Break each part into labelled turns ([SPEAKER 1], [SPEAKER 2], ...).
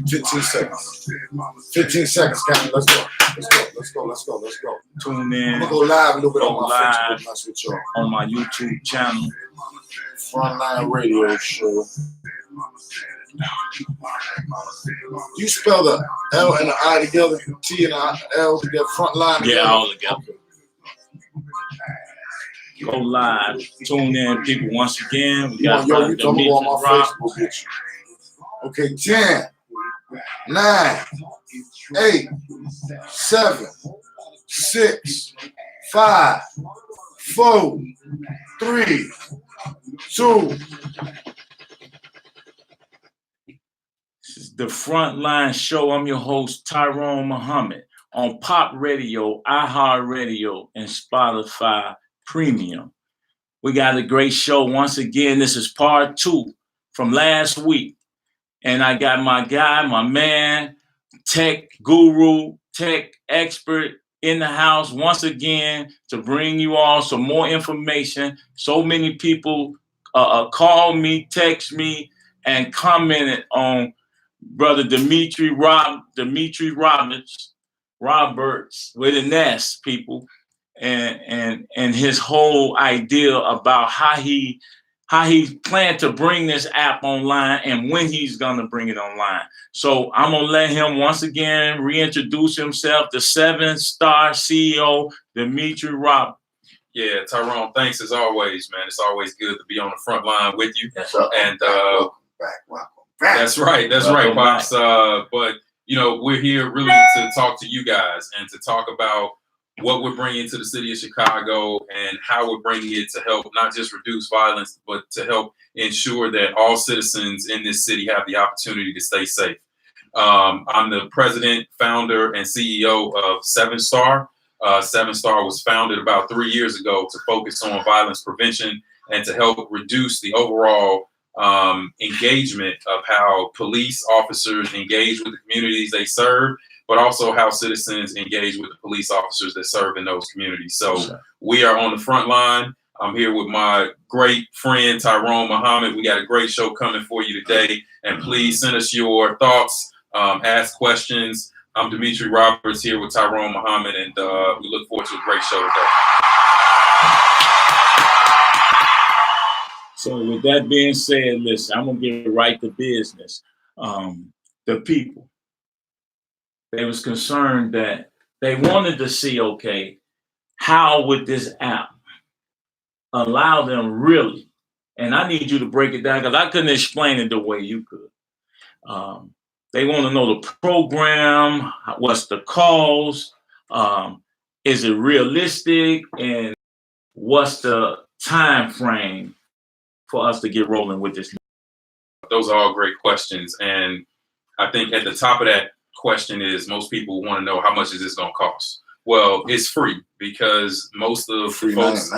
[SPEAKER 1] 15 seconds. 15 seconds, Captain. Let's go. Let's go.
[SPEAKER 2] Tune in.
[SPEAKER 1] I'm gonna go live a little bit on my Facebook mess with y'all.
[SPEAKER 2] On my YouTube channel.
[SPEAKER 1] Frontline Radio Show. You spell the L and the I together, T and the L together, Frontline together?
[SPEAKER 2] Yeah, all together. Go live. Tune in, people. Once again, we got
[SPEAKER 1] you told me to go on my Facebook picture. Okay, 10, 9, 8, 7, 6, 5, 4, 3, 2.
[SPEAKER 2] This is the Frontline Show. I'm your host, Tyrone Muhammad, on Pop Radio, iHeartRadio, and Spotify Premium. We got a great show once again. This is part 2 from last week. And I got my guy, my man, tech guru, tech expert in the house once again to bring you all some more information. So many people called me, text me, and commented on Brother Dimitri Roberts with an S, people, and his whole idea about how he planned to bring this app online and when he's gonna bring it online. So I'm gonna let him once again reintroduce himself, the 7-star CEO, Dimitri Roberts.
[SPEAKER 3] Yeah, Tyrone, thanks as always, man. It's always good to be on the front line with you.
[SPEAKER 1] And
[SPEAKER 3] welcome back. That's right, Pops. But we're here really to talk to you guys and to talk about what we're bringing to the city of Chicago and how we're bringing it to help not just reduce violence, but to help ensure that all citizens in this city have the opportunity to stay safe. I'm the president, founder, and CEO of 7-Star. 7-Star was founded about 3 years ago to focus on violence prevention and to help reduce the overall engagement of how police officers engage with the communities they serve, but also how citizens engage with the police officers that serve in those communities. So we are on the front line. I'm here with my great friend, Tyrone Muhammad. We got a great show coming for you today. And please send us your thoughts, ask questions. I'm Dimitri Roberts here with Tyrone Muhammad, and we look forward to a great show today.
[SPEAKER 2] So with that being said, listen, I'm going to get right to business. The people, they was concerned that they wanted to see, okay, how would this app allow them really, and I need you to break it down because I couldn't explain it the way you could. They want to know the program, what's the cost, is it realistic, and what's the time frame for us to get rolling with this?
[SPEAKER 3] Those are all great questions. And I think at the top of that question is most people want to know, how much is this going to cost? Well, it's free because most of
[SPEAKER 1] free
[SPEAKER 3] folks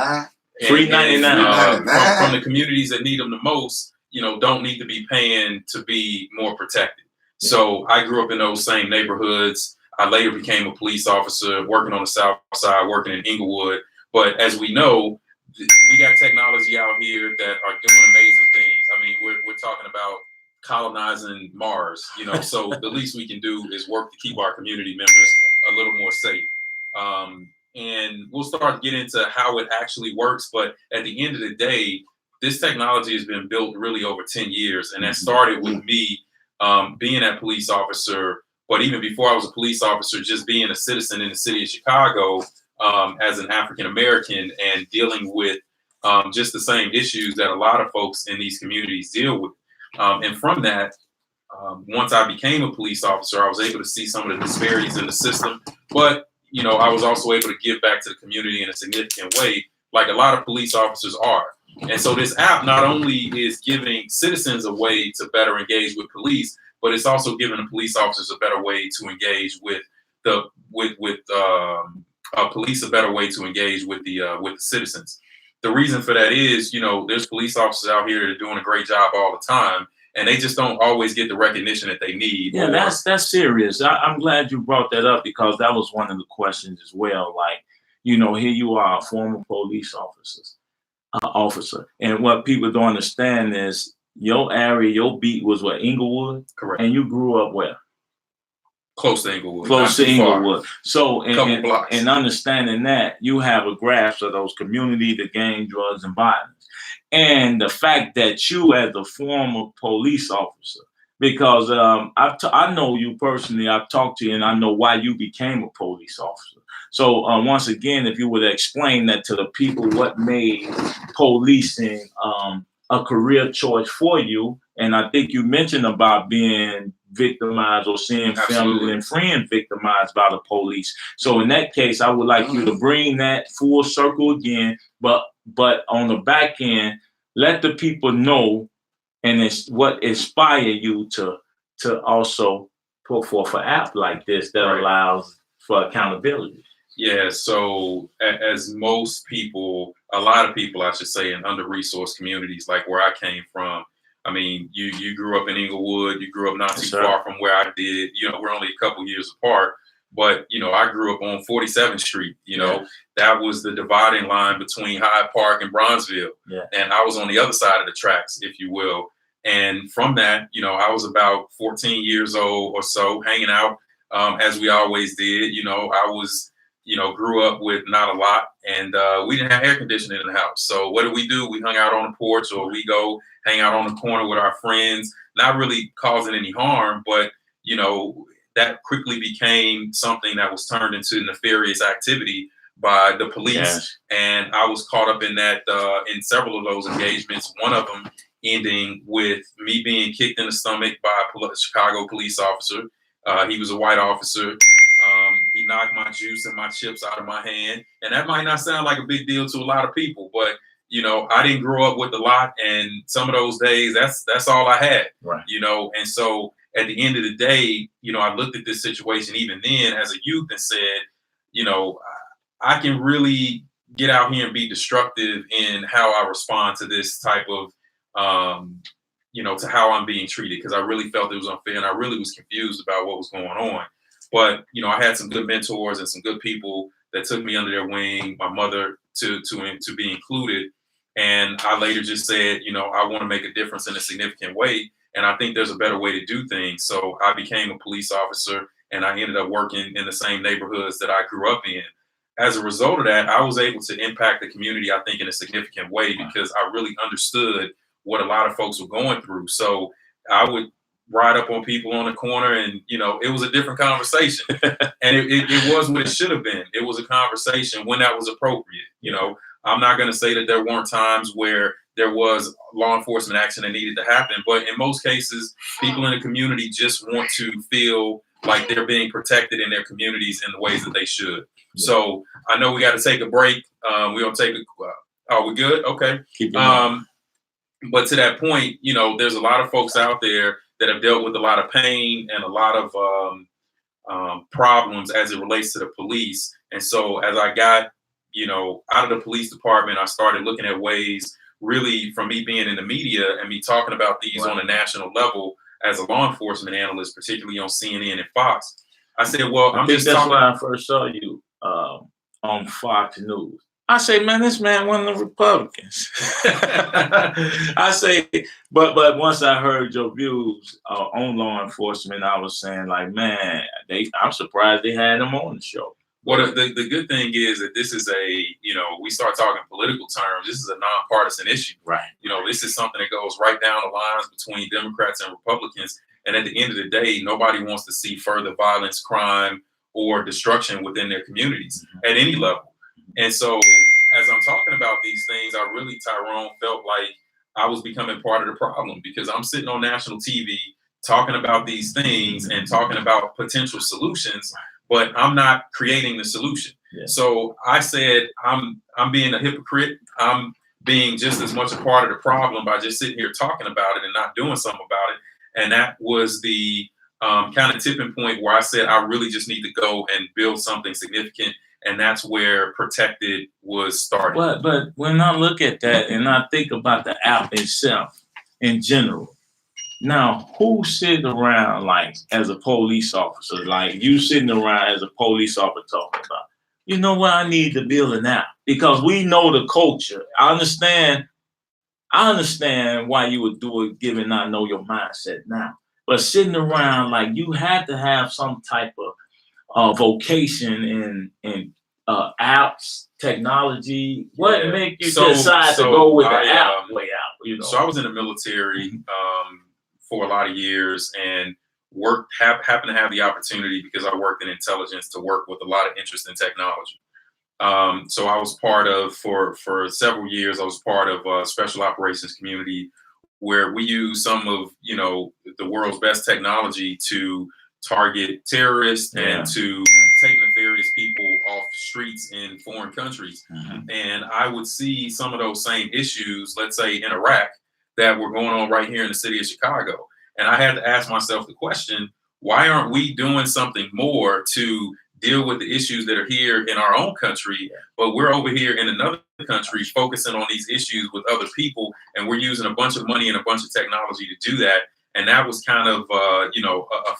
[SPEAKER 1] $3.99
[SPEAKER 3] from the communities that need them the most, don't need to be paying to be more protected. Yeah. So I grew up in those same neighborhoods. I later became a police officer working on the South Side, working in Inglewood. But as we know, we got technology out here that are doing amazing things. I mean, we're talking about colonizing Mars, so the least we can do is work to keep our community members a little more safe. And we'll start to get into how it actually works. But at the end of the day, this technology has been built really over 10 years. And that started with me being a police officer. But even before I was a police officer, just being a citizen in the city of Chicago as an African-American and dealing with just the same issues that a lot of folks in these communities deal with. And from that, once I became a police officer, I was able to see some of the disparities in the system. But, I was also able to give back to the community in a significant way, like a lot of police officers are. And so this app not only is giving citizens a way to better engage with police, but it's also giving the police officers a better way to engage with police, a better way to engage with the citizens. The reason for that is, there's police officers out here that are doing a great job all the time, and they just don't always get the recognition that they need.
[SPEAKER 2] Yeah, that's serious. I'm glad you brought that up because that was one of the questions as well. Like, here you are, a former police officer, and what people don't understand is your area, your beat was what, Inglewood?
[SPEAKER 3] Correct.
[SPEAKER 2] And you grew up where?
[SPEAKER 3] Close to Inglewood.
[SPEAKER 2] Close to Inglewood. So,
[SPEAKER 3] blocks.
[SPEAKER 2] and understanding that, you have a grasp of those community, the gang, drugs, and violence. And the fact that you, as a former police officer, because I know you personally, I've talked to you, and I know why you became a police officer. So once again, if you would explain that to the people, what made policing a career choice for you. And I think you mentioned about being victimized or seeing family and friends victimized by the police. So in that case, I would like you to bring that full circle again, but on the back end, let the people know, and it's what inspire you to also put forth an app like this that allows for accountability.
[SPEAKER 3] Yeah, so as most people, a lot of people, I should say, in under-resourced communities like where I came from, I mean, you grew up in Inglewood, you grew up not too far from where I did, you know, we're only a couple years apart, but, you know, I grew up on 47th Street, you know, that was the dividing line between Hyde Park and Bronzeville. And I was on the other side of the tracks, if you will. And from that, you know, I was about 14 years old or so, hanging out as we always did. You know, I was, you know, grew up with not a lot, and we didn't have air conditioning in the house. So what do? We hung out on the porch, or we go hang out on the corner with our friends, not really causing any harm, but, you know, that quickly became something that was turned into nefarious activity by the police. And I was caught up in that, in several of those engagements, one of them ending with me being kicked in the stomach by a Chicago police officer. He was a white officer. He knocked my juice and my chips out of my hand. And that might not sound like a big deal to a lot of people, but, you know, I didn't grow up with a lot. And some of those days, that's all I had, you know. And so at the end of the day, you know, I looked at this situation even then as a youth and said, you know, I can really get out here and be destructive in how I respond to this type of, you know, to how I'm being treated, because I really felt it was unfair and I really was confused about what was going on. But, you know, I had some good mentors and some good people that took me under their wing, my mother to be included. And I later just said, you know, I want to make a difference in a significant way. And I think there's a better way to do things. So I became a police officer, and I ended up working in the same neighborhoods that I grew up in. As a result of that, I was able to impact the community, I think, in a significant way, because I really understood what a lot of folks were going through. So I would ride up on people on the corner, and, you know, it was a different conversation. And it was what it should have been. It was a conversation when that was appropriate. You know, I'm not going to say that there weren't times where there was law enforcement action that needed to happen, but in most cases, people in the community just want to feel like they're being protected in their communities in the ways that they should. So I know we got to take a break. We're going to take we good? Okay. But to that point, you know, there's a lot of folks out there that have dealt with a lot of pain and a lot of problems as it relates to the police. And so as I got, you know, out of the police department, I started looking at ways, really, from me being in the media and me talking about these on a national level as a law enforcement analyst, particularly on CNN and Fox. I said, well,
[SPEAKER 2] that's why I first saw you on Fox News. I say, man, this man one of the Republicans. I say, but once I heard your views on law enforcement, I was saying, like, man, I'm surprised they had him on the show.
[SPEAKER 3] Well, the good thing is that this is you know, we start talking political terms, this is a nonpartisan issue.
[SPEAKER 2] Right.
[SPEAKER 3] You know, this is something that goes right down the lines between Democrats and Republicans. And at the end of the day, nobody wants to see further violence, crime, or destruction within their communities at any level. And so as I'm talking about these things, I really, Tyrone, felt like I was becoming part of the problem, because I'm sitting on national TV talking about these things and talking about potential solutions, but I'm not creating the solution. So I said, I'm being a hypocrite. I'm being just as much a part of the problem by just sitting here talking about it and not doing something about it. And that was the kind of tipping point where I said, I really just need to go and build something significant. And that's where Protected was started.
[SPEAKER 2] But when I look at that and I think about the app itself in general, now who's sitting around, like, as a police officer, like you sitting around as a police officer talking about, you know what, I need to build an app, because we know the culture. I understand I understand why you would do it, given I know your mindset now. But sitting around, like, you had to have some type of vocation in apps, technology. What made you decide to go with the app way out? You know?
[SPEAKER 3] So I was in the military for a lot of years, and happened to have the opportunity, because I worked in intelligence, to work with a lot of interest in technology. So I was part of, for several years, I was part of a special operations community where we use some of, the world's best technology to target terrorists and to take nefarious people off streets in foreign countries. And I would see some of those same issues, let's say in Iraq, that were going on right here in the city of Chicago. And I had to ask myself the question, why aren't we doing something more to deal with the issues that are here in our own country, but we're over here in another country focusing on these issues with other people, and we're using a bunch of money and a bunch of technology to do that. And that was kind of, a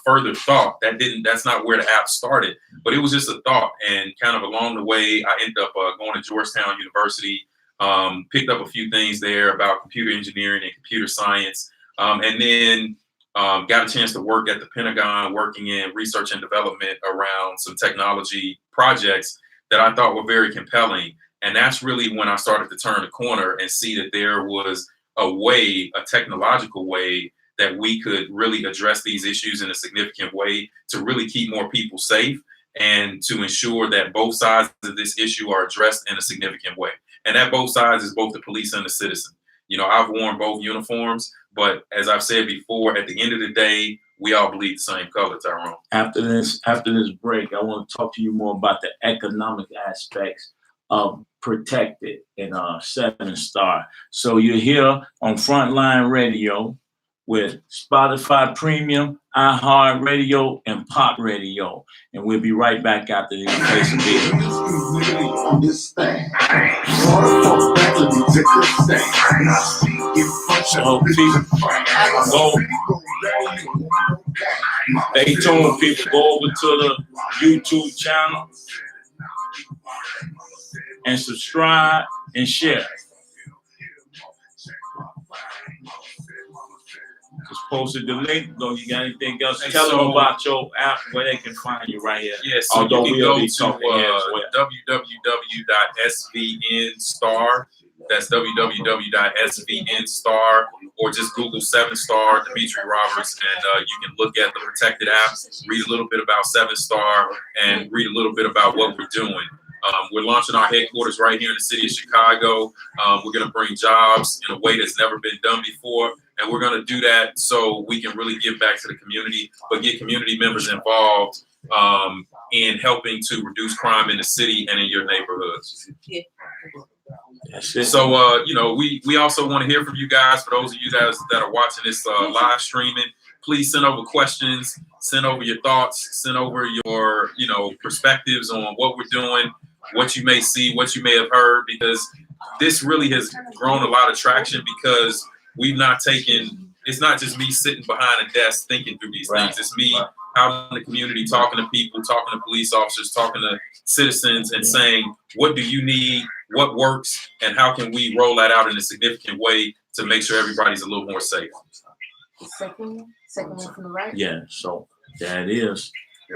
[SPEAKER 3] further thought. That's not where the app started, but it was just a thought. And kind of along the way, I ended up going to Georgetown University, picked up a few things there about computer engineering and computer science, and then got a chance to work at the Pentagon, working in research and development around some technology projects that I thought were very compelling. And that's really when I started to turn the corner and see that there was a technological way that we could really address these issues in a significant way to really keep more people safe and to ensure that both sides of this issue are addressed in a significant way. And that both sides is both the police and the citizen. I've worn both uniforms, but as I've said before, at the end of the day, we all bleed the same color, Tyrone.
[SPEAKER 2] After this break, I want to talk to you more about the economic aspects of Protected and 7 Star. So you're here on Frontline Radio with Spotify Premium, iHeartRadio, and Pop Radio. And we'll be right back after these places. So stay tuned, people. Go over to the YouTube channel and subscribe and share. Just posted the link. Though you got anything else? Tell them about your app, where they can find you right here.
[SPEAKER 3] Yes, so you can go to www.svnstar. That's www.svnstar, or just Google 7 Star Dimitri Roberts, and you can look at the Protected app, read a little bit about 7 Star, and read a little bit about what we're doing. We're launching our headquarters right here in the city of Chicago. We're going to bring jobs in a way that's never been done before. And we're going to do that so we can really give back to the community, but get community members involved in helping to reduce crime in the city and in your neighborhoods. So, we also want to hear from you guys. For those of you guys that are watching this live streaming, please send over questions, send over your thoughts, send over your, perspectives on what we're doing, what you may see, what you may have heard, because this really has grown a lot of traction because we've not taken, it's not just me sitting behind a desk thinking through these things. It's me out in the community talking to people, talking to police officers, talking to citizens, and saying, what do you need, what works, and how can we roll that out in a significant way to make sure everybody's a little more safe.
[SPEAKER 4] Second one from the right.
[SPEAKER 2] Yeah, so that is.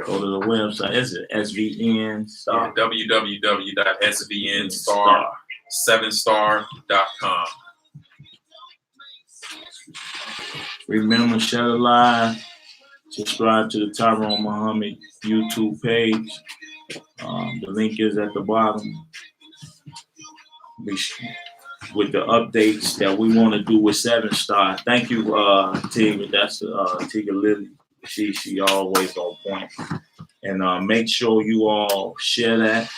[SPEAKER 2] Go to the website. Is it SVN Star?
[SPEAKER 3] Yeah, www.svnstar7star.com.
[SPEAKER 2] Remember, share the live. Subscribe to the Tyrone Muhammad YouTube page. The link is at the bottom. With the updates that we want to do with 7 Star. Thank you, Tigger. That's Tigger Lily. She always on point. And make sure you all share that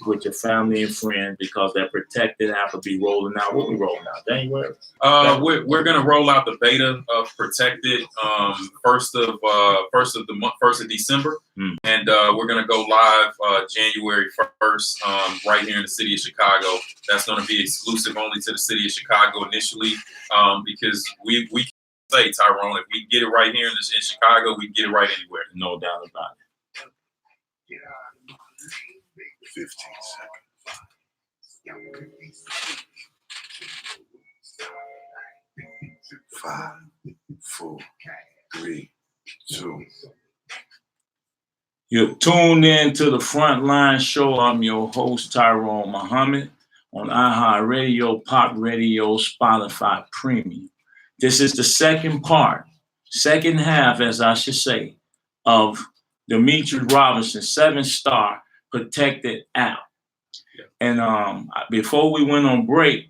[SPEAKER 2] with your family and friends, because that Protected app will be rolling out. What we rolling out? January?
[SPEAKER 3] We're gonna roll out the beta of Protected first of December, and we're gonna go live January 1st right here in the city of Chicago. That's gonna be exclusive only to the city of Chicago initially, because we can say, Tyrone, if we get it right here in Chicago, we can get it right anywhere.
[SPEAKER 2] No doubt about it.
[SPEAKER 1] 15 seconds. 5, 4, 3, 2.
[SPEAKER 2] You're tuned in to the Frontline show. I'm your host, Tyrone Muhammad, on iHeartRadio, Pop Radio, Spotify Premium. This is the second half, as I should say, of Demetrius Robinson 7-star protected app.
[SPEAKER 3] Yeah.
[SPEAKER 2] And before we went on break,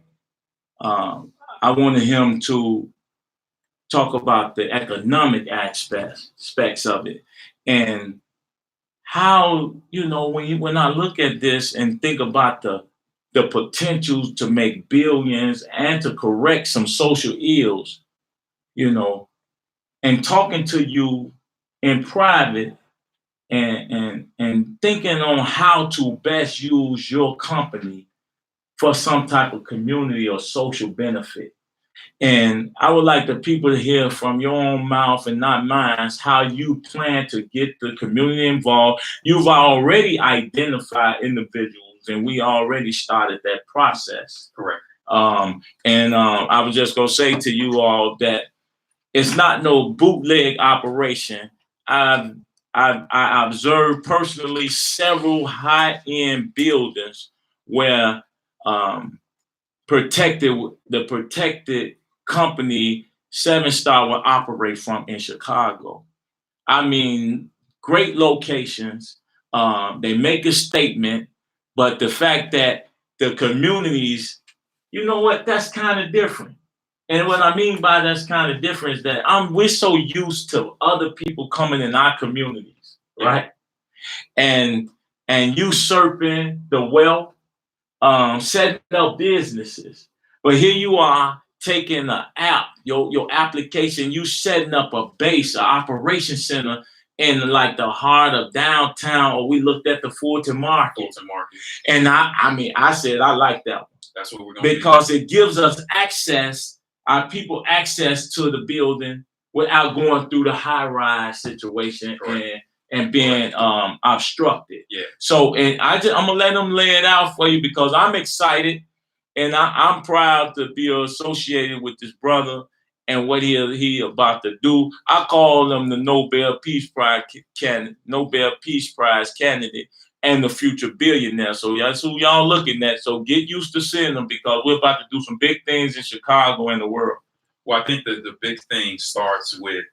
[SPEAKER 2] I wanted him to talk about the economic aspects of it. And how, when I look at this and think about the potential to make billions and to correct some social ills, and talking to you in private and thinking on how to best use your company for some type of community or social benefit. And I would like the people to hear from your own mouth and not mine how you plan to get the community involved. You've already identified individuals, and we already started that process.
[SPEAKER 3] Correct.
[SPEAKER 2] I was just going to say to you all that it's not no bootleg operation. I observed personally several high-end buildings where the protected company 7-star will operate from in Chicago. I mean, great locations. They make a statement, but the fact that the communities, that's kind of different. And what I mean by that's kind of different is that we're so used to other people coming in our communities, right? And usurping the wealth, setting up businesses. But here you are taking an app, your application, you setting up a base, an operation center in like the heart of downtown, or we looked at the Fulton Market. And I said, I like that one.
[SPEAKER 3] That's what we're going to do.
[SPEAKER 2] Because it gives us access, our people access to the building without going through the high-rise situation and being obstructed.
[SPEAKER 3] Yeah.
[SPEAKER 2] So, and I'm gonna let them lay it out for you because I'm excited and I'm proud to be associated with this brother and what he about to do. I call him the Nobel Peace Prize candidate and the future billionaire. So that's who y'all looking at. So get used to seeing them because we're about to do some big things in Chicago and the world.
[SPEAKER 3] Well, I think that the big thing starts with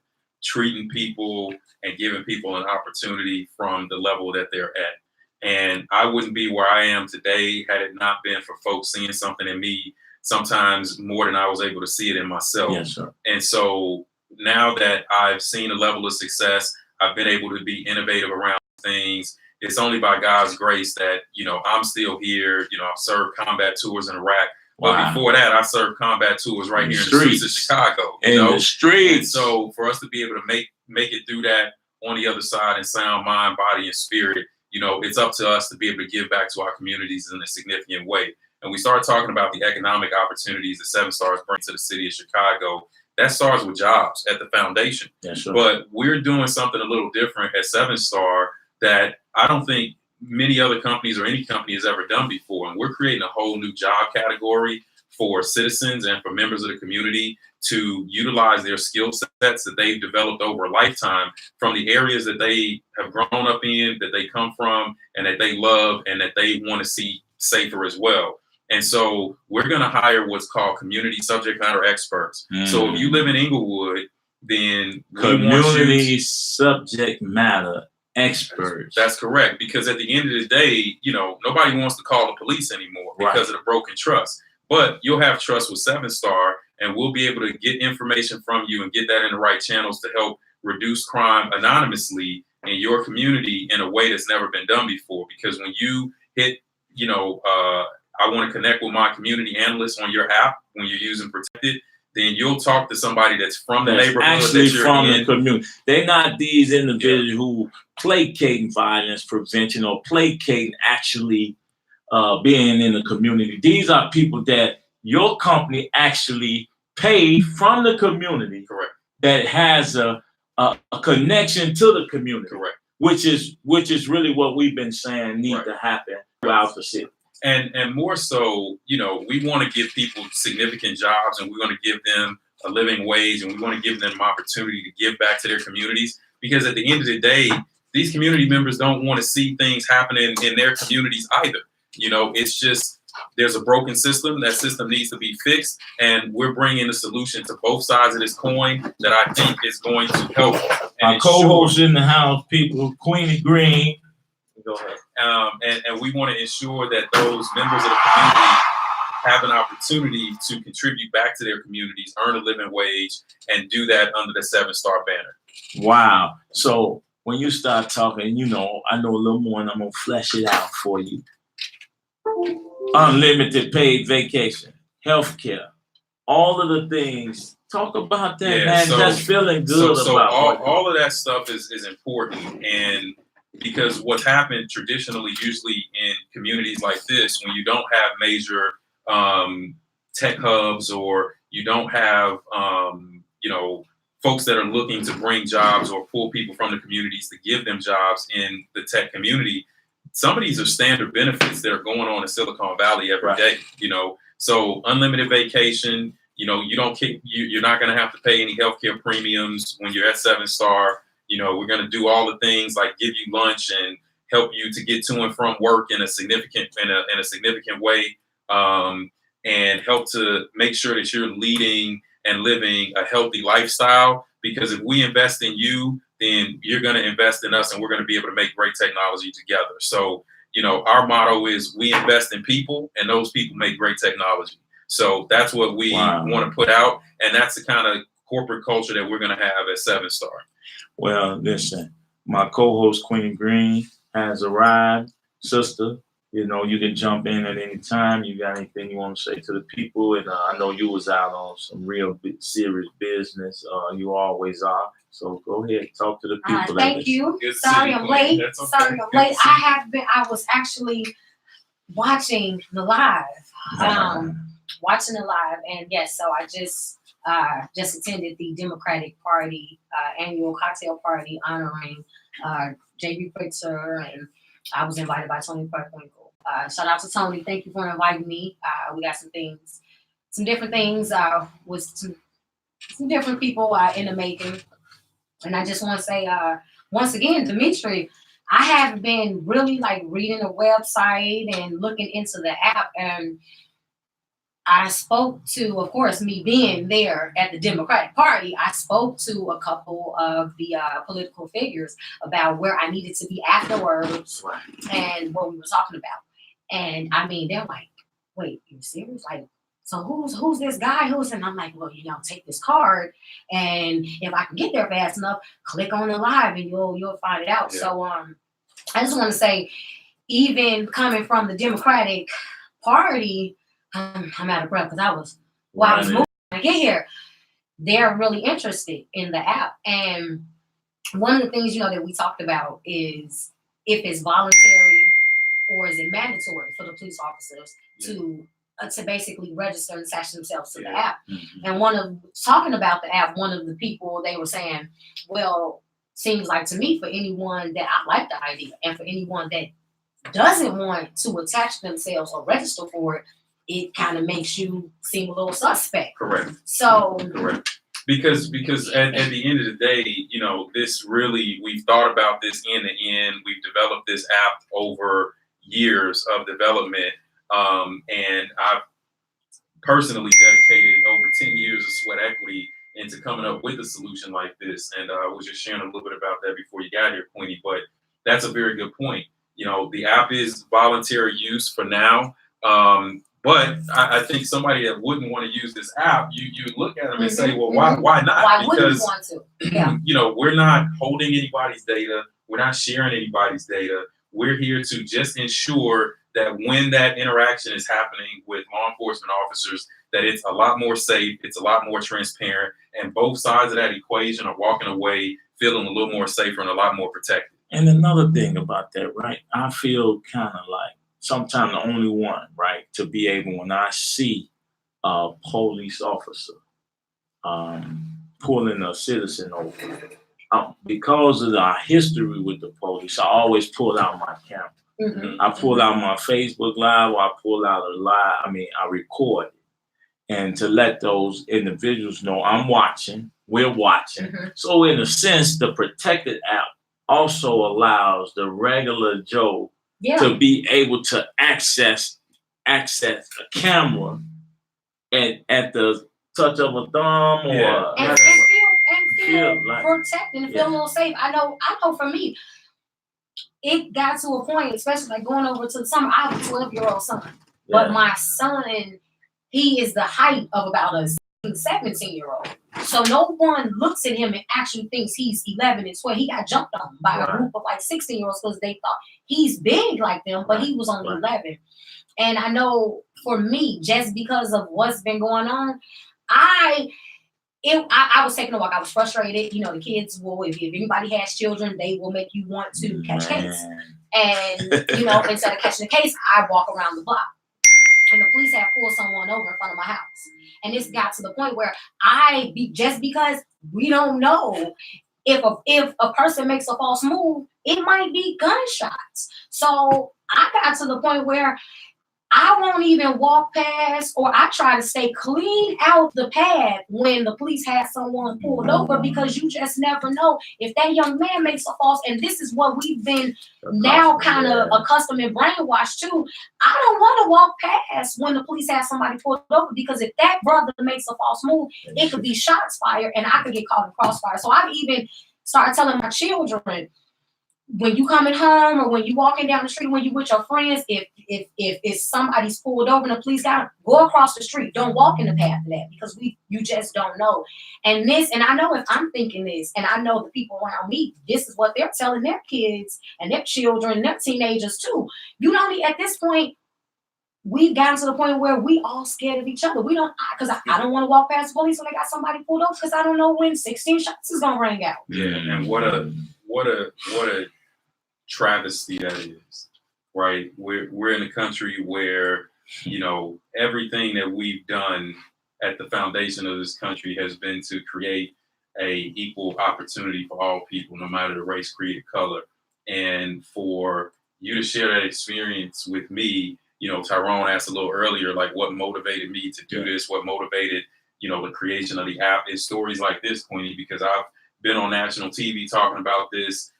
[SPEAKER 3] treating people and giving people an opportunity from the level that they're at. And I wouldn't be where I am today had it not been for folks seeing something in me, sometimes more than I was able to see it in myself.
[SPEAKER 2] Yes, sir.
[SPEAKER 3] And so now that I've seen a level of success, I've been able to be innovative around things. It's only by God's grace that, I'm still here. I've served combat tours in Iraq. But before that, I served combat tours right here in the streets of Chicago.
[SPEAKER 2] The streets.
[SPEAKER 3] And so for us to be able to make it through that on the other side in sound mind, body, and spirit, it's up to us to be able to give back to our communities in a significant way. And we started talking about the economic opportunities that 7 Stars bring to the city of Chicago. That starts with jobs at the foundation.
[SPEAKER 2] Yeah, sure.
[SPEAKER 3] But we're doing something a little different at 7 Star that I don't think many other companies or any company has ever done before. And we're creating a whole new job category for citizens and for members of the community to utilize their skill sets that they've developed over a lifetime from the areas that they have grown up in, that they come from, and that they love and that they want to see safer as well. And so we're going to hire what's called community subject matter experts. So if you live in Inglewood, then
[SPEAKER 2] community subject matter experts.
[SPEAKER 3] That's correct. Because at the end of the day, nobody wants to call the police anymore because of the broken trust. But you'll have trust with 7 Star, and we'll be able to get information from you and get that in the right channels to help reduce crime anonymously in your community in a way that's never been done before. Because when you hit, I want to connect with my community analyst on your app when you're using Protected, then you'll talk to somebody that's from the neighborhood
[SPEAKER 2] actually
[SPEAKER 3] that you're
[SPEAKER 2] from
[SPEAKER 3] in.
[SPEAKER 2] the community. They're not these individuals who placating violence prevention or placating actually being in the community. These are people that your company actually paid from the community.
[SPEAKER 3] Correct.
[SPEAKER 2] That has a connection to the community.
[SPEAKER 3] Correct.
[SPEAKER 2] Which is really what we've been saying need to happen throughout the city.
[SPEAKER 3] And more so, we want to give people significant jobs, and we're going to give them a living wage, and we want to give them an opportunity to give back to their communities. Because at the end of the day, these community members don't want to see things happening in their communities either. You know, it's just there's a broken system. That system needs to be fixed, and we're bringing a solution to both sides of this coin that I think is going to help.
[SPEAKER 2] Our co-host in the house, people, Queenie Green. Go ahead.
[SPEAKER 3] And we want to ensure that those members of the community have an opportunity to contribute back to their communities, earn a living wage, and do that under the 7-star banner.
[SPEAKER 2] Wow. So when you start talking, you know, I know a little more, and I'm going to flesh it out for you. Unlimited paid vacation, healthcare, all of the things. Talk about that, man.
[SPEAKER 3] So,
[SPEAKER 2] just feeling good about
[SPEAKER 3] all of that stuff is important. And because what's happened traditionally, usually in communities like this, when you don't have major tech hubs, or you don't have, you know, folks that are looking to bring jobs or pull people from the communities to give them jobs in the tech community, some of these are standard benefits that are going on in Silicon Valley every day, you know. So unlimited vacation, you know, you're not going to have to pay any healthcare premiums when you're at 7-star. You know, we're going to do all the things like give you lunch and help you to get to and from work in a significant way, and help to make sure that you're leading and living a healthy lifestyle. Because if we invest in you, then you're going to invest in us, and we're going to be able to make great technology together. So, you know, our motto is we invest in people, and those people make great technology. So that's what we want to put out, and that's the kind of corporate culture that we're going to have at 7-star.
[SPEAKER 2] Well, listen, my co-host Queen Green has arrived. Sister, you know, you can jump in at any time. You got anything you want to say to the people? And I know you was out on some real serious business. You always are. So go ahead, talk to the people.
[SPEAKER 4] Thank you. Sorry I'm late. Sorry I'm late. I was actually watching the live. And yes, so I just attended the Democratic Party annual cocktail party honoring J.B. Pritzker, and I was invited by Tony Perkwinkle. Shout out to Tony. Thank you for inviting me. We got some different things with some different people in the making. And I just want to say, once again, Dimitri, I have been really like reading the website and looking into the app, and I spoke to, of course, me being there at the Democratic Party, I spoke to a couple of the political figures about where I needed to be afterwards and what we were talking about. And I mean, they're like, wait, you're serious? Like, so who's this guy? And I'm like, well, you know, take this card, and if I can get there fast enough, click on the live and you'll find it out. Yeah. So I just want to say, even coming from the Democratic Party, I'm out of breath because I was moving to get here. They're really interested in the app, and one of the things, you know, that we talked about is if it's voluntary or is it mandatory for the police officers to basically register and attach themselves to the app. Mm-hmm. And talking about the app, one of the people, they were saying, well, seems like to me, for anyone that I like the idea, and for anyone that doesn't want to attach themselves or register for it, it kind of makes you seem a little suspect.
[SPEAKER 3] Correct.
[SPEAKER 4] So
[SPEAKER 3] correct. Because at the end of the day, you know, we've thought about this end to end. We've developed this app over years of development. And I've personally dedicated over 10 years of sweat equity into coming up with a solution like this. And I was just sharing a little bit about that before you got here, Queenie, but that's a very good point. You know, the app is voluntary use for now. But I think somebody that wouldn't want to use this app, you look at them and say, well, why not?
[SPEAKER 4] Why wouldn't you want to? Yeah.
[SPEAKER 3] You know, we're not holding anybody's data. We're not sharing anybody's data. We're here to just ensure that when that interaction is happening with law enforcement officers, that it's a lot more safe, it's a lot more transparent, and both sides of that equation are walking away feeling a little more safer and a lot more protected.
[SPEAKER 2] And another thing about that, right? I feel kind of like sometimes the only one, right, to be able, when I see a police officer pulling a citizen over, because of our history with the police, I always pull out my camera. Mm-hmm. I pull out my Facebook Live, or I pull out a live. I mean, I record it. and to let those individuals know I'm watching, we're watching.
[SPEAKER 4] Mm-hmm.
[SPEAKER 2] So in a sense, the Protected app also allows the regular Joe to be able to access a camera at the touch of a thumb or
[SPEAKER 4] and feel
[SPEAKER 2] like,
[SPEAKER 4] protected and feel a little safe. I know for me, it got to a point, especially like going over to the summer. I have a 12-year-old son, but my son, he is the height of about a 17-year-old. So no one looks at him and actually thinks he's 11 and 12. He got jumped on by a group of like 16-year-olds because they thought he's big like them, but he was only 11. And I know for me, just because of what's been going on, I was taking a walk. I was frustrated. You know, the kids will, if anybody has children, they will make you want to catch case. And, you know, instead of catching the case, I walk around the block. And the police had pulled someone over in front of my house. And this got to the point where just because we don't know if a person makes a false move, it might be gunshots. So I got to the point where I won't even walk past, or I try to stay clean out the path when the police had someone pulled over, because you just never know if that young man makes a false. And this is what we've been now kind of accustomed and brainwashed to. I don't want to walk past when the police have somebody pulled over, because if that brother makes a false move, it could be shots fired and I could get caught in crossfire. So I've even started telling my children, when you coming home or when you walking down the street, when you with your friends, if somebody's pulled over and the police got him, go across the street. Don't walk in the path of that, because you just don't know. And I know if I'm thinking this, and I know the people around me, this is what they're telling their kids and their children and their teenagers too. You know, at this point, we've gotten to the point where we all scared of each other. We don't, because I don't want to walk past the police when they got somebody pulled over, because I don't know when 16 shots is gonna ring out.
[SPEAKER 3] Yeah, and what a travesty that is, right? We're in a country where, you know, everything that we've done at the foundation of this country has been to create a equal opportunity for all people, no matter the race, creed, or color. And for you to share that experience with me, you know, Tyrone asked a little earlier, like, what motivated me to do this? What motivated, you know, the creation of the app? Is stories like this, Queenie, because I've been on national TV talking about this.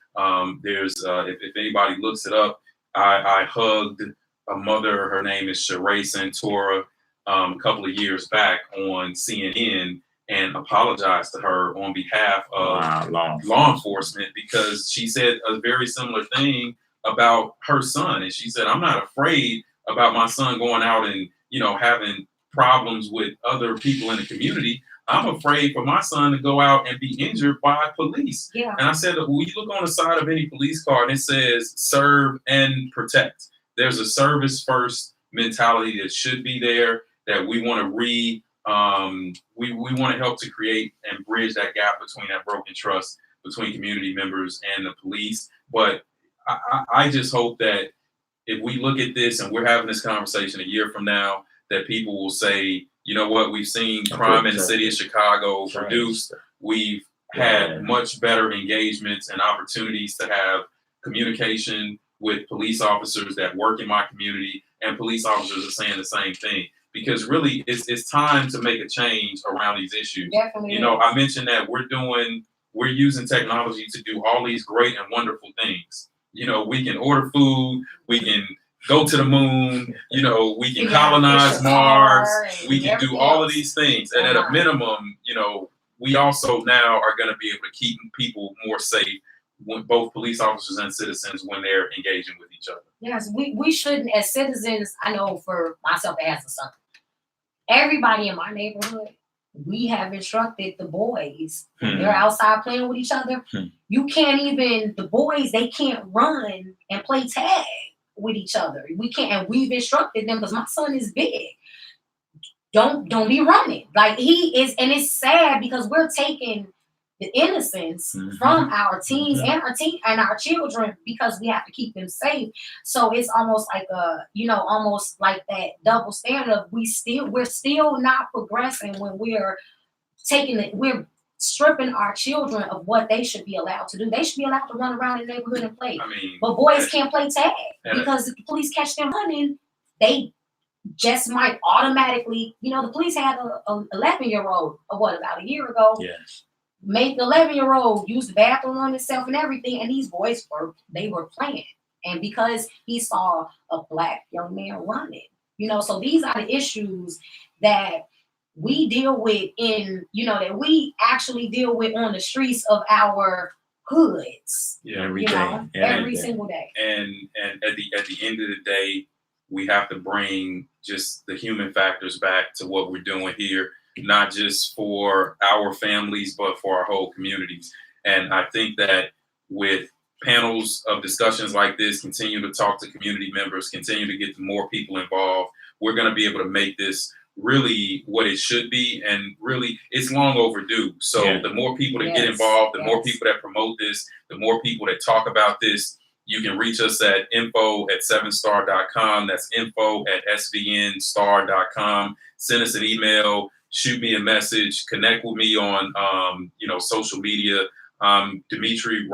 [SPEAKER 3] There's if anybody looks it up, I hugged a mother. Her name is Sheree Santora, a couple of years back on CNN, and apologized to her on behalf of law enforcement, because she said a very similar thing about her son. And she said, I'm not afraid about my son going out and, you know, having problems with other people in the community. I'm afraid for my son to go out and be injured by police.
[SPEAKER 4] Yeah.
[SPEAKER 3] And I said, when you look on the side of any police car and it says serve and protect, there's a service first mentality that should be there, that we want to we want to help to create and bridge that gap between that broken trust between community members and the police. But I just hope that if we look at this and we're having this conversation a year from now, that people will say, you know what, we've seen crime in the city of Chicago reduced. We've had much better engagements and opportunities to have communication with police officers that work in my community, and police officers are saying the same thing. Because really, it's time to make a change around these issues.
[SPEAKER 4] Definitely.
[SPEAKER 3] You know, I mentioned that we're using technology to do all these great and wonderful things. You know, we can order food, we can go to the moon, you know, we can colonize Mars, we can do all of these things. And at a minimum, you know, we also now are going to be able to keep people more safe, when both police officers and citizens, when they're engaging with each other.
[SPEAKER 4] Yes, we shouldn't, as citizens, I know for myself as a son, everybody in my neighborhood, we have instructed the boys, they're outside playing with each other. You can't even, the boys, they can't run and play tag with each other. We can't, and we've instructed them, because my son is big. Don't be running. Like he is, and it's sad because we're taking the innocence from our teens and our children, because we have to keep them safe. So it's almost like almost like that double standard of we're still not progressing when we're stripping our children of what they should be allowed to do. They should be allowed to run around in the neighborhood and play. I mean, but boys can't play tag, because if the police catch them running, they just might automatically, the police had a 11-year-old, about a year ago.
[SPEAKER 2] Yes.
[SPEAKER 4] Made the 11-year-old use the bathroom on himself and everything, and these boys were playing. And because he saw a black young man running, so these are the issues that we deal with that we actually deal with on the streets of our hoods.
[SPEAKER 3] Yeah,
[SPEAKER 4] every single day.
[SPEAKER 3] And at the end of the day, we have to bring just the human factors back to what we're doing here, not just for our families, but for our whole communities. And I think that with panels of discussions like this, continue to talk to community members, continue to get more people involved, we're going to be able to make this really what it should be. And really, it's long overdue. So the more people that get involved, the more people that promote this, the more people that talk about this. You can reach us at info@7star.com. That's info@svnstar.com. Send us an email, shoot me a message, connect with me on social media. Dimitri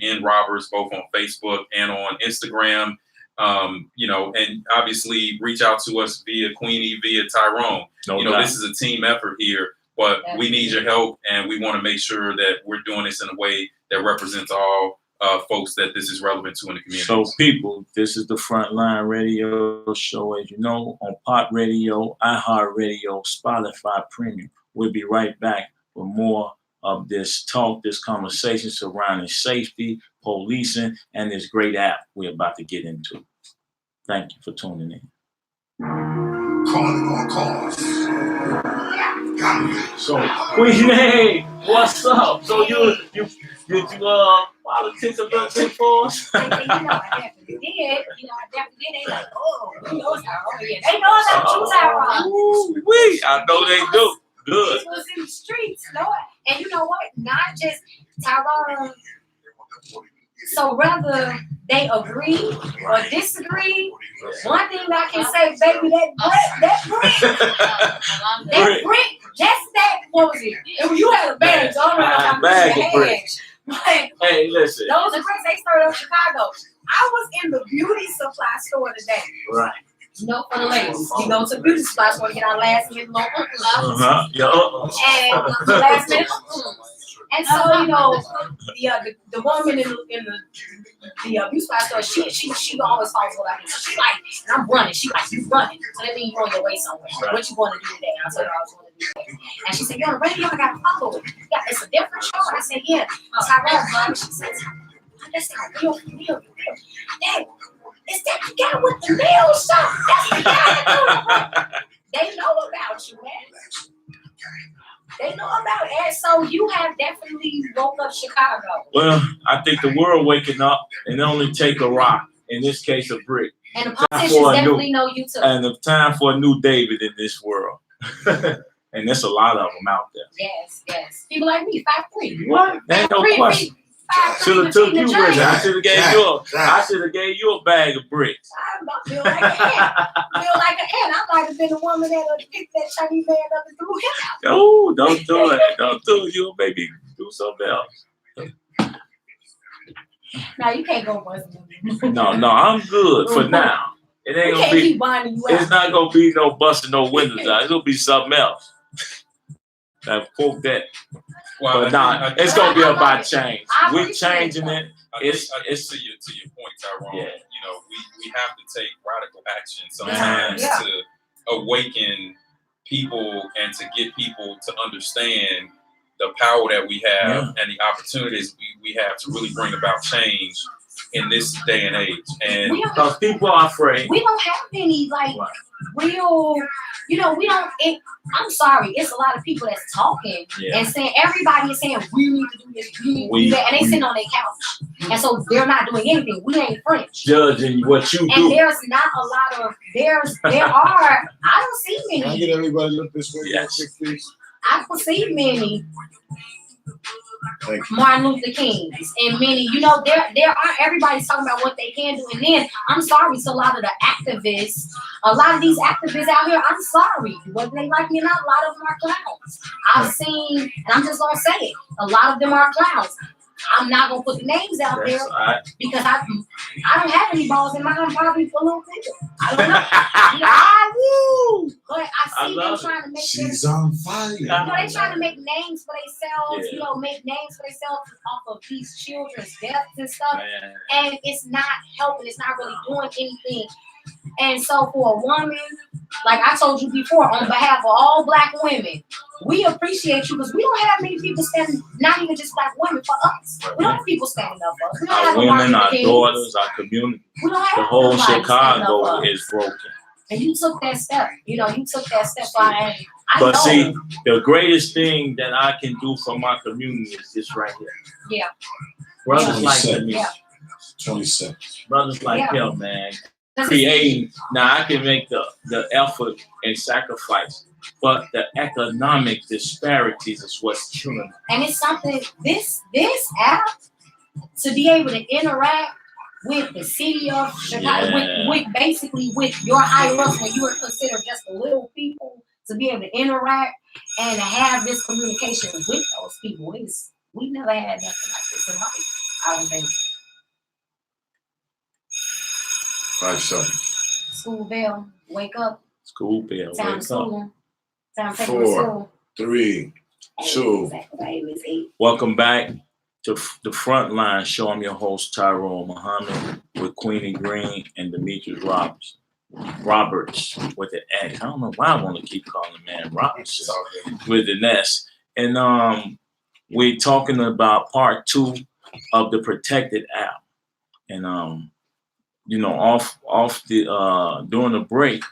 [SPEAKER 3] N. Roberts, both on Facebook and on Instagram. And obviously reach out to us via Queenie, via Tyrone. This is a team effort here, but we need your help, and we want to make sure that we're doing this in a way that represents all folks that this is relevant to in the community.
[SPEAKER 2] So people, this is the Frontline Radio Show, as you know, on Pop Radio, iHeartRadio, Spotify Premium. We'll be right back with more of this talk, this conversation surrounding safety, policing, and this great app we're about to get into. Thank you for tuning in.
[SPEAKER 1] Calling on cause.
[SPEAKER 2] So, Queenie, what's up? So you politics a little bit for us?
[SPEAKER 4] I definitely did. They like, he knows Tyrone. Yeah, they know about you, Tyrone.
[SPEAKER 2] I know they do. Good.
[SPEAKER 4] It was in the streets, and you know what? Not just Tyrone. So whether they agree or disagree, one thing I can say, baby, that brick, just that, what was it? You had a bag, so I don't know how much you had.
[SPEAKER 2] Hey, listen.
[SPEAKER 4] Those bricks, they started up Chicago. I was in the beauty supply store today.
[SPEAKER 2] Right.
[SPEAKER 4] For the ladies. We go to the beauty supply store to get our last minute little and the last minute. And so, the woman in the beauty supply store, she always follows what I do. So she like, and I'm running. She like, you running. So that means you're on your way somewhere. Right. What you want to do today? And I told her I was going to do today. And she said, you're on the radio, I got to follow it. Yeah, it's a different show. And I said, yeah. Tyrone, she said, that's not real. Dad, is that the guy with the nail shop? That's the guy that they know about you, man. They know about it. So you have definitely woke up Chicago.
[SPEAKER 2] Well, I think the world waking up, and it only take a rock. In this case, a brick.
[SPEAKER 4] And the politicians definitely know you too.
[SPEAKER 2] And the time for a new David in this world. And there's a lot of them out there.
[SPEAKER 4] Yes. People like me, 5'3".
[SPEAKER 2] What? Ain't no question. Should have took you bricks. I should have gave you a bag of bricks.
[SPEAKER 4] I feel like an ant. I might have been the woman that picked that Chinese man up and threw him out.
[SPEAKER 2] Oh, don't do it. Don't do it. You'll maybe do something else.
[SPEAKER 4] No, you can't go busting.
[SPEAKER 2] No, I'm good for now. It ain't gonna be. It's not gonna be no busting no windows out. It's gonna be something else. I quote that. Well, it's gonna be about change. We're changing it. It's
[SPEAKER 3] to your point, Tyrone. Yeah. We have to take radical action sometimes to awaken people and to get people to understand the power that we have and the opportunities we have to really bring about change in this day and age. And
[SPEAKER 2] because people are afraid.
[SPEAKER 4] We don't have any real, we don't. I'm sorry, it's a lot of people that's talking and saying, everybody is saying we need to do this, we need to do that, and they sitting on their couch, and so they're not doing anything. We ain't French.
[SPEAKER 2] Judging what you do.
[SPEAKER 4] And there's not a lot of there are. I don't see many.
[SPEAKER 1] Can I get everybody to look this way?
[SPEAKER 2] Yes.
[SPEAKER 1] Quick, please.
[SPEAKER 4] I don't see many. Martin Luther Kings and many, there are, everybody's talking about what they can do, and then I'm sorry to a lot of the activists, a lot of these activists out here, I'm sorry, whether they like me or not, a lot of them are clowns. I've seen, and I'm just gonna say it, a lot of them are clowns. I'm not gonna put the names out
[SPEAKER 2] That's
[SPEAKER 4] there
[SPEAKER 2] right.
[SPEAKER 4] because I don't have any balls in mine. I'm probably a little bigger. I don't know. But I see them trying to make
[SPEAKER 1] She's on fire.
[SPEAKER 4] you know, they trying to make names for themselves,
[SPEAKER 2] Yeah.
[SPEAKER 4] you know, make names for themselves off of these children's deaths and stuff.
[SPEAKER 2] Man.
[SPEAKER 4] And it's not helping, it's not really doing anything. And so for a woman, like I told you before, on behalf of all Black women, we appreciate you because we don't have many people standing, not even just Black women, for us. We don't have people standing up for us. We don't
[SPEAKER 2] Our
[SPEAKER 4] have
[SPEAKER 2] women, our
[SPEAKER 4] Martin King.
[SPEAKER 2] daughters, our community.
[SPEAKER 4] We don't have
[SPEAKER 2] The whole
[SPEAKER 4] nobody standing up
[SPEAKER 2] Chicago
[SPEAKER 4] for us.
[SPEAKER 2] is broken.
[SPEAKER 4] And you took that step. You know, you took that step. So I
[SPEAKER 2] But
[SPEAKER 4] know.
[SPEAKER 2] see, the greatest thing that I can do for my community is this right here.
[SPEAKER 4] Yeah.
[SPEAKER 2] Brothers
[SPEAKER 1] Yeah.
[SPEAKER 2] like him,
[SPEAKER 4] Yeah.
[SPEAKER 1] 27.
[SPEAKER 2] brothers like
[SPEAKER 4] Yeah.
[SPEAKER 2] him, man, creating. Now I can make the effort and sacrifice, but the economic disparities is what's killing me.
[SPEAKER 4] And it's something, this app, to be able to interact with the city of Chicago,
[SPEAKER 2] Yeah.
[SPEAKER 4] with basically with your higher ups when you are considered just the little people, to be able to interact and to have this communication with those people. We never had nothing like this in life, I don't think.
[SPEAKER 1] 5 seconds.
[SPEAKER 4] School bell, wake up,
[SPEAKER 2] School bell,
[SPEAKER 4] time to
[SPEAKER 2] wake up.
[SPEAKER 4] school, time to take them to
[SPEAKER 1] 4,
[SPEAKER 4] school.
[SPEAKER 1] 3, 2.
[SPEAKER 2] Welcome back to the Frontline show. I'm your host, Tyrone Muhammad, with Queenie Green and Demetrius Roberts with the X. I don't know why I want to keep calling the man Roberts with the S. And we're talking about part 2 of the Protected app. And you know, off the during the break,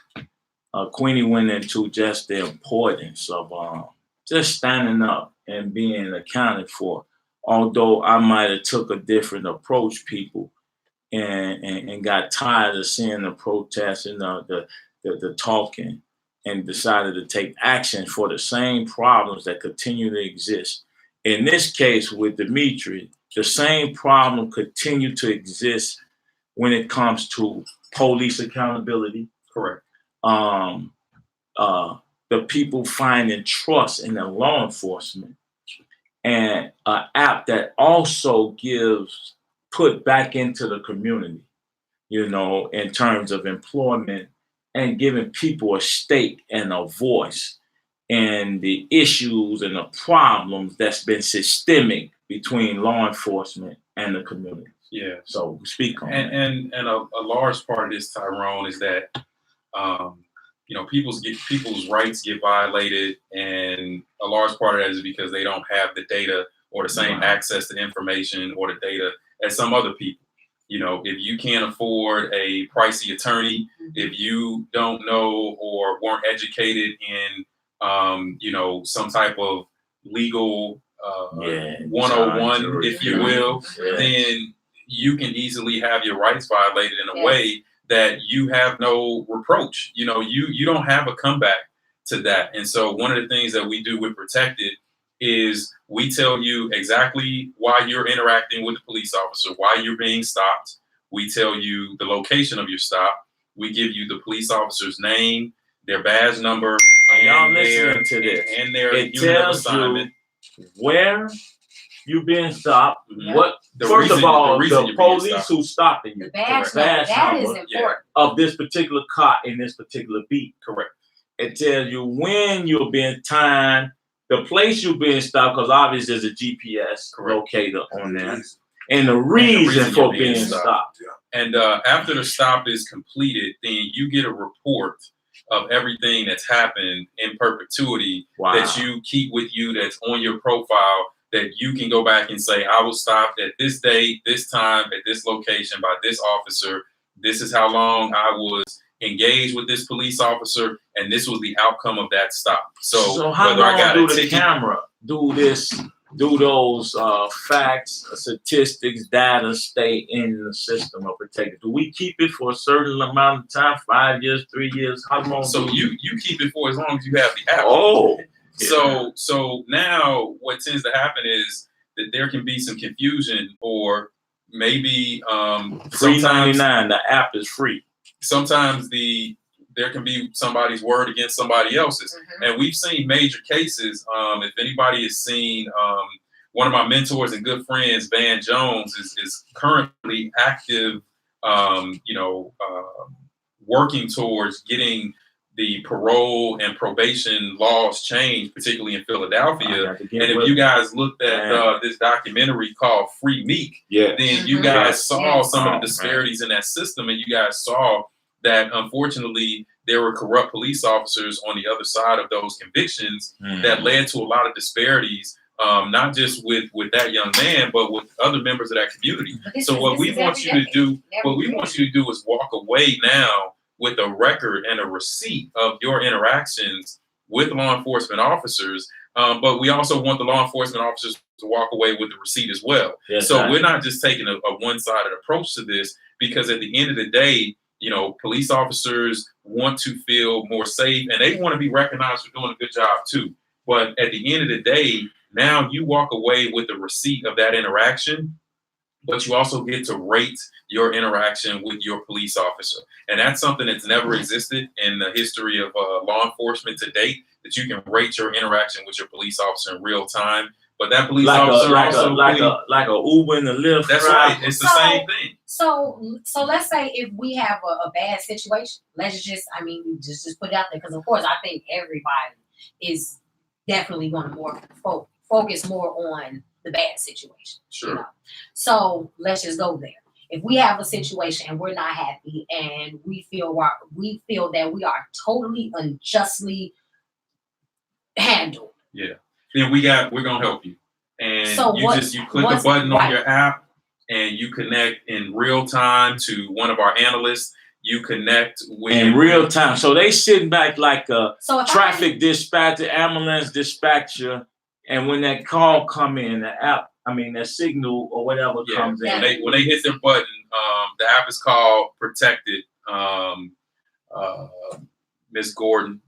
[SPEAKER 2] Queenie went into just the importance of just standing up and being accounted for. Although I might have took a different approach, people, and got tired of seeing the protests and the talking, and decided to take action for the same problems that continue to exist. In this case with Dimitri, the same problem continue to exist when it comes to police accountability.
[SPEAKER 3] Correct.
[SPEAKER 2] The people finding trust in the law enforcement, and an app that also gives put back into the community, you know, in terms of employment and giving people a stake and a voice in the issues and the problems that's been systemic between law enforcement and the community.
[SPEAKER 3] Yeah.
[SPEAKER 2] So speak on that.
[SPEAKER 3] And a large part of this, Tyrone, is that you know, people's rights get violated, and a large part of that is because they don't have the data or the same access to information or the data as some other people. You know, if you can't afford a pricey attorney, if you don't know or weren't educated in you know, some type of legal 101, if you will, then you can easily have your rights violated in a way that you have no reproach. You know, you don't have a comeback to that. And so one of the things that we do with Protected is we tell you exactly why you're interacting with the police officer, why you're being stopped. We tell you the location of your stop. We give you the police officer's name, their badge number,
[SPEAKER 2] and y'all listening to this.
[SPEAKER 3] And their
[SPEAKER 2] it
[SPEAKER 3] unit of
[SPEAKER 2] tells
[SPEAKER 3] assignment.
[SPEAKER 2] You where you being stopped.
[SPEAKER 3] Mhm.
[SPEAKER 2] What
[SPEAKER 3] The
[SPEAKER 2] first
[SPEAKER 3] reason-
[SPEAKER 2] of all,
[SPEAKER 3] the reason
[SPEAKER 2] the
[SPEAKER 3] you're being
[SPEAKER 2] police
[SPEAKER 3] stopped.
[SPEAKER 2] who's stopping you.
[SPEAKER 4] The badge
[SPEAKER 2] Badge
[SPEAKER 4] that is
[SPEAKER 2] number,
[SPEAKER 4] important.
[SPEAKER 2] of this particular car in this particular beat.
[SPEAKER 3] Correct.
[SPEAKER 2] It tells you when you're being timed, the place you're being stopped, because obviously there's a GPS locator on there, and the reason for
[SPEAKER 3] you're
[SPEAKER 2] being stopped.
[SPEAKER 3] And after the stop is completed, then you get a report of everything that's happened in perpetuity that you keep with you, that's on your profile, that you can go back and say, I was stopped at this date, this time, at this location by this officer. This is how long I was engaged with this police officer, and this was the outcome of that stop. So
[SPEAKER 2] how
[SPEAKER 3] whether
[SPEAKER 2] long
[SPEAKER 3] I got
[SPEAKER 2] do
[SPEAKER 3] a
[SPEAKER 2] the
[SPEAKER 3] ticket,
[SPEAKER 2] camera do this? Do those facts, statistics, data stay in the system or protected? Do we keep it for a certain amount of time? 5 years, 3 years? How long?
[SPEAKER 3] So you keep it for as long as you have the app.
[SPEAKER 2] Oh,
[SPEAKER 3] So now what tends to happen is that there can be some confusion, or maybe
[SPEAKER 2] $3.99. The app is free.
[SPEAKER 3] Sometimes there can be somebody's word against somebody else's. And we've seen major cases. If anybody has seen one of my mentors and good friends, Van Jones, is currently active, working towards getting the parole and probation laws changed, particularly in Philadelphia. And if you guys looked at this documentary called Free Meek, then you guys saw some of the disparities in that system, and you guys saw that unfortunately there were corrupt police officers on the other side of those convictions that led to a lot of disparities, not just with that young man, but with other members of that community. So what we want you to do is walk away now with a record and a receipt of your interactions with law enforcement officers. But we also want the law enforcement officers to walk away with the receipt as well. So we're not just taking a one-sided approach to this, because at the end of the day, police officers want to feel more safe, and they want to be recognized for doing a good job too. But at the end of the day, now you walk away with the receipt of that interaction, but you also get to rate your interaction with your police officer. And that's something that's never existed in the history of law enforcement to date, that you can rate your interaction with your police officer in real time. But that police officer
[SPEAKER 2] like a Uber and a Lyft.
[SPEAKER 3] That's right. It's the same thing.
[SPEAKER 4] So let's say if we have a bad situation, let's just put it out there, because of course I think everybody is definitely going to focus more on the bad situation.
[SPEAKER 3] Sure.
[SPEAKER 4] So let's just go there. If we have a situation and we're not happy, and we feel that we are totally unjustly handled.
[SPEAKER 3] Yeah. Then we're gonna help you. And
[SPEAKER 4] so
[SPEAKER 3] you click a button on your app, and you connect in real time to one of our analysts. You connect with
[SPEAKER 2] in real time. So they sitting back like a traffic dispatcher, ambulance dispatcher, and when that call come in, the app, that signal or whatever comes in.
[SPEAKER 3] When they hit their button, the app is called Protected, Miss Gordon.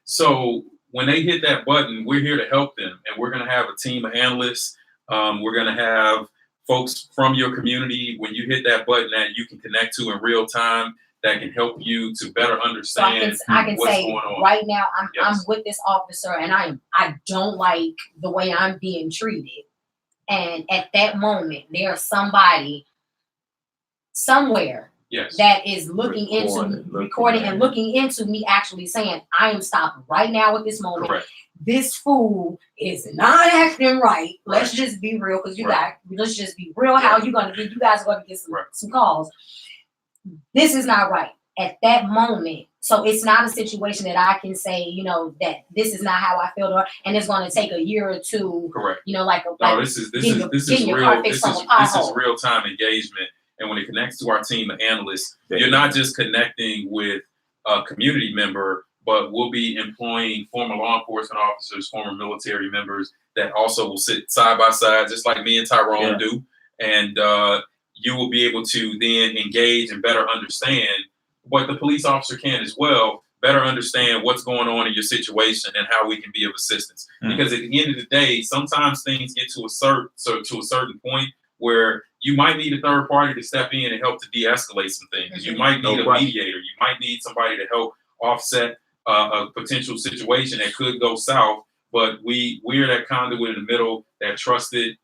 [SPEAKER 3] So when they hit that button, we're here to help them, and we're going to have a team of analysts. We're going to have folks from your community, when you hit that button, that you can connect to in real time, that can help you to better understand
[SPEAKER 4] I can
[SPEAKER 3] what's
[SPEAKER 4] say
[SPEAKER 3] going on.
[SPEAKER 4] Right now, I'm with this officer, and I don't like the way I'm being treated. And at that moment, there's somebody somewhere that is recording and looking into me actually saying, I am stopping right now at this moment.
[SPEAKER 3] Correct.
[SPEAKER 4] This fool is not acting right. Let's just be real, because let's just be real. How you guys are going to get some calls. This is not right at that moment. So it's not a situation that I can say, that this is not how I feel, and it's going to take a year or two.
[SPEAKER 3] Correct.
[SPEAKER 4] This is
[SPEAKER 3] real time engagement. And when it connects to our team of analysts, you're not just connecting with a community member, but we'll be employing former law enforcement officers, former military members that also will sit side by side, just like me and Tyrone do. And you will be able to then engage and better understand what the police officer can as well, better understand what's going on in your situation and how we can be of assistance. Because at the end of the day, sometimes things get to a certain point where you might need a third party to step in and help to de-escalate some things. You might need a mediator. You might need somebody to help offset a potential situation that could go south. But we're that conduit in the middle, that trusted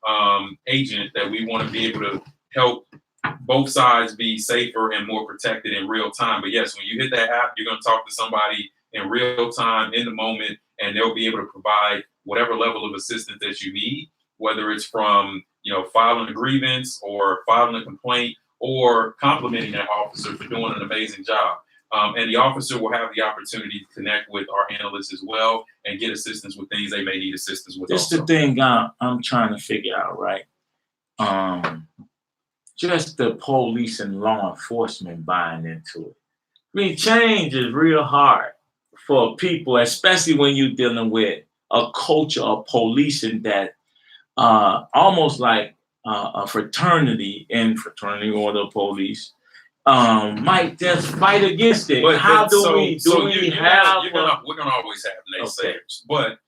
[SPEAKER 3] agent that we want to be able to help both sides be safer and more protected in real time. But yes, when you hit that app, you're going to talk to somebody in real time, in the moment, and they'll be able to provide whatever level of assistance that you need, whether it's from filing a grievance or filing a complaint or complimenting that officer for doing an amazing job. And the officer will have the opportunity to connect with our analysts as well and get assistance with things they may need assistance with.
[SPEAKER 2] This is the thing I'm trying to figure out, right? Just the police and law enforcement buying into it. Change is real hard for people, especially when you're dealing with a culture of policing that almost like a fraternity order of police might just fight against it.
[SPEAKER 3] But
[SPEAKER 2] how do
[SPEAKER 3] so,
[SPEAKER 2] we
[SPEAKER 3] so
[SPEAKER 2] we
[SPEAKER 3] you're
[SPEAKER 2] have?
[SPEAKER 3] we're gonna always have naysayers, but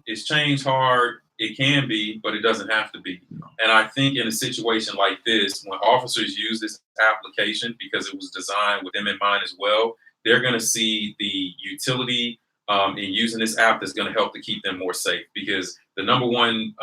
[SPEAKER 3] it's change hard. It can be, but it doesn't have to be. And I think in a situation like this, when officers use this application because it was designed with them in mind as well, they're going to see the utility and using this app that's going to help to keep them more safe. Because the number one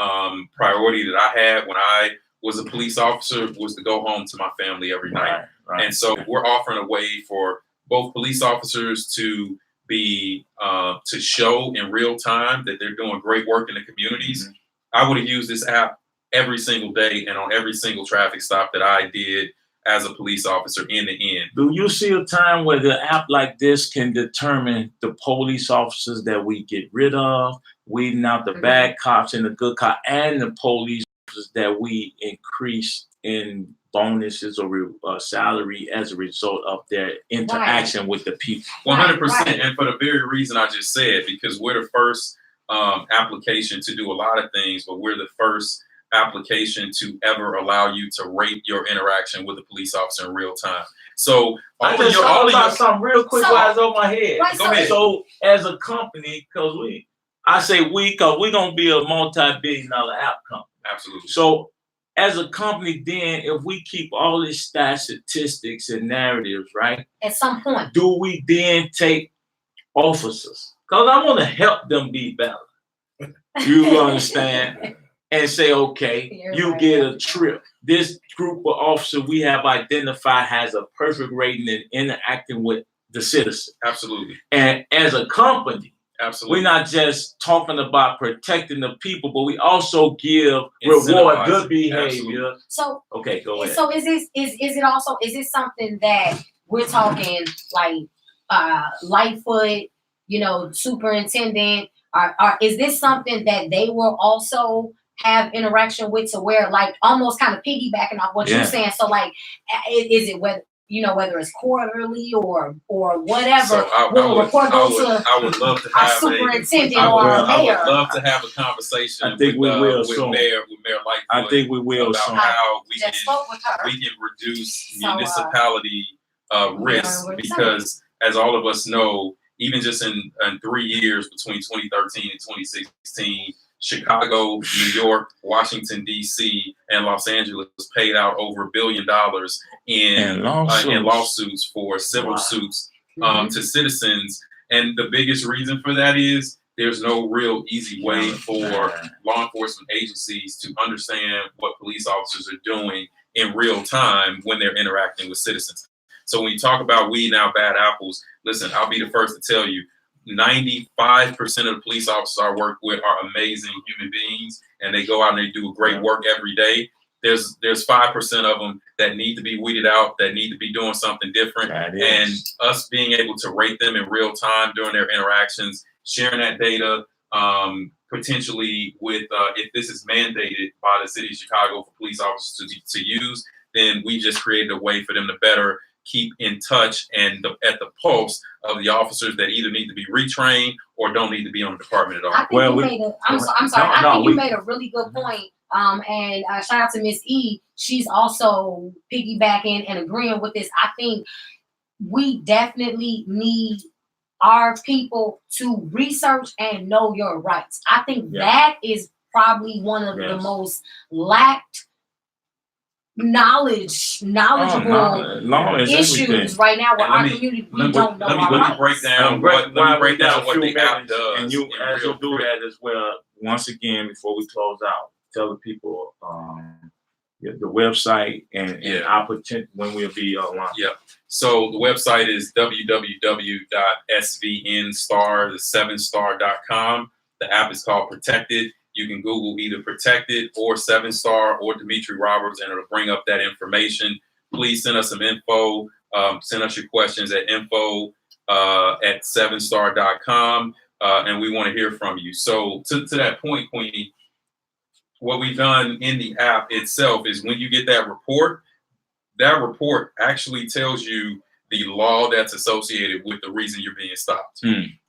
[SPEAKER 3] priority that I had when I was a police officer was to go home to my family every night.
[SPEAKER 2] Right.
[SPEAKER 3] And so we're offering a way for both police officers to be to show in real time that they're doing great work in the communities.
[SPEAKER 2] Mm-hmm.
[SPEAKER 3] I would have used this app every single day and on every single traffic stop that I did as a police officer in the end.
[SPEAKER 2] Do you see a time where the app like this can determine the police officers that we get rid of, weeding out the bad cops and the good cops, and the police officers that we increase in bonuses or salary as a result of their interaction with the people?
[SPEAKER 3] 100%. And for the very reason I just said, because we're the first application to do a lot of things, but we're the first application to ever allow you to rate your interaction with a police officer in real time. So
[SPEAKER 2] I just thought about something real quick while it's on my head.
[SPEAKER 3] Go ahead.
[SPEAKER 2] So as a company, because I say we, because we're going to be a multi-billion-dollar app company.
[SPEAKER 3] Absolutely.
[SPEAKER 2] So as a company, then, if we keep all these stats, statistics, and narratives, right?
[SPEAKER 4] At some point.
[SPEAKER 2] Do we then take officers? Because I want to help them be better. You understand? And say, okay, you get a trip. This group of officers we have identified has a perfect rating in interacting with the citizen.
[SPEAKER 3] Absolutely.
[SPEAKER 2] And as a company,
[SPEAKER 3] absolutely,
[SPEAKER 2] we're not just talking about protecting the people, but we also give reward good behavior.
[SPEAKER 3] Absolutely.
[SPEAKER 4] So
[SPEAKER 2] okay, go ahead.
[SPEAKER 4] So is this something that we're talking like Lightfoot, superintendent, or is this something that they will also have interaction with, to where like almost kind of piggybacking off what you're saying? So like, is it whether it's quarterly or whatever,
[SPEAKER 3] so
[SPEAKER 4] will a report go to
[SPEAKER 3] I would love to have
[SPEAKER 4] a superintendent or a mayor?
[SPEAKER 3] I would love to have a conversation
[SPEAKER 2] I think
[SPEAKER 3] with
[SPEAKER 2] Mayor
[SPEAKER 3] Lightfoot.
[SPEAKER 2] I think we will
[SPEAKER 3] about
[SPEAKER 2] soon.
[SPEAKER 3] how we
[SPEAKER 4] we
[SPEAKER 3] can reduce municipality risk, because as all of us know, even just in 3 years between 2013 and 2016, Chicago, New York, Washington, D.C., and Los Angeles paid out over $1 billion in lawsuits for civil suits to citizens. And the biggest reason for that is there's no real easy way for law enforcement agencies to understand what police officers are doing in real time when they're interacting with citizens. So when you talk about weeding out bad apples, listen, I'll be the first to tell you, 95% of the police officers I work with are amazing human beings, and they go out and they do great work every day. There's 5% of them that need to be weeded out, that need to be doing something different. And us being able to rate them in real time during their interactions, sharing that data, potentially with if this is mandated by the city of Chicago for police officers to use, then we just created a way for them to better keep in touch and at the pulse of the officers that either need to be retrained or don't need to be on the department at all.
[SPEAKER 4] I think you made a really good point. And shout out to Miss E. She's also piggybacking and agreeing with this. I think we definitely need our people to research and know your rights. I think that is probably one of the most lacked knowledgeable issues right now with our community. We don't know our rights.
[SPEAKER 3] Let me break down what the app does.
[SPEAKER 2] And you, as you'll do that as well, once again, before we close out, tell the people the website and opportunity when we'll be online.
[SPEAKER 3] Yeah. So the website is www.svnstar7star.com. The app is called Protected. You can Google either Protected or 7-Star or Dimitri Roberts, and it'll bring up that information. Please send us some info. Send us your questions at info@7star.com, and we want to hear from you. So to that point, Queenie, what we've done in the app itself is when you get that report actually tells you the law that's associated with the reason you're being stopped.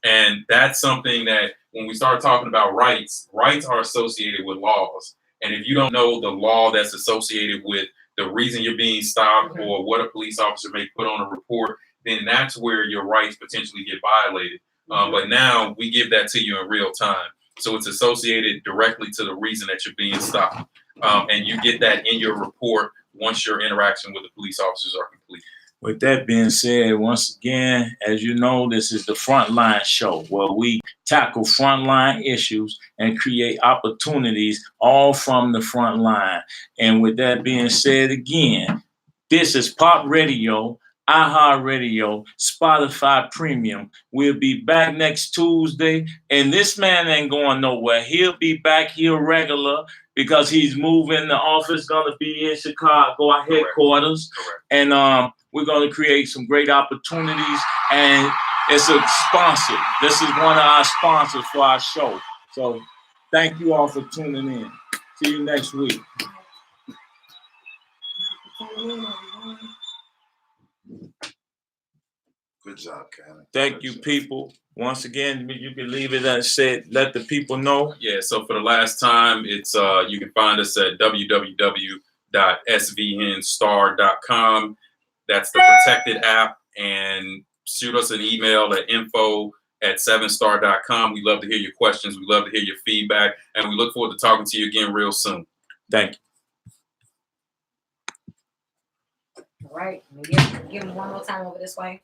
[SPEAKER 3] And that's something that when we start talking about rights are associated with laws. And if you don't know the law that's associated with the reason you're being stopped or what a police officer may put on a report, then that's where your rights potentially get violated. But now we give that to you in real time. So it's associated directly to the reason that you're being stopped. And you get that in your report once your interaction with the police officers are complete.
[SPEAKER 2] With that being said, once again, as you know, this is the Frontline Show where we tackle frontline issues and create opportunities all from the front line. And with that being said again, this is Pop Radio, iHeartRadio, Spotify Premium. We'll be back next Tuesday. And this man ain't going nowhere. He'll be back here regular because he's moving. The office gonna be in Chicago, our headquarters.
[SPEAKER 3] Correct.
[SPEAKER 2] And we're gonna create some great opportunities. And it's a sponsor. This is one of our sponsors for our show. So thank you all for tuning in. See you next week.
[SPEAKER 1] Good job, Cannon.
[SPEAKER 2] Thank you, people. Once again, you can leave it as said. Let the people know.
[SPEAKER 3] Yeah, so for the last time, it's you can find us at www.svnstar.com. That's the protected app. And shoot us an email at info@7star.com. We love to hear your questions. We love to hear your feedback. And we look forward to talking to you again real soon.
[SPEAKER 2] Thank you.
[SPEAKER 4] All right. Give him one more time over this way.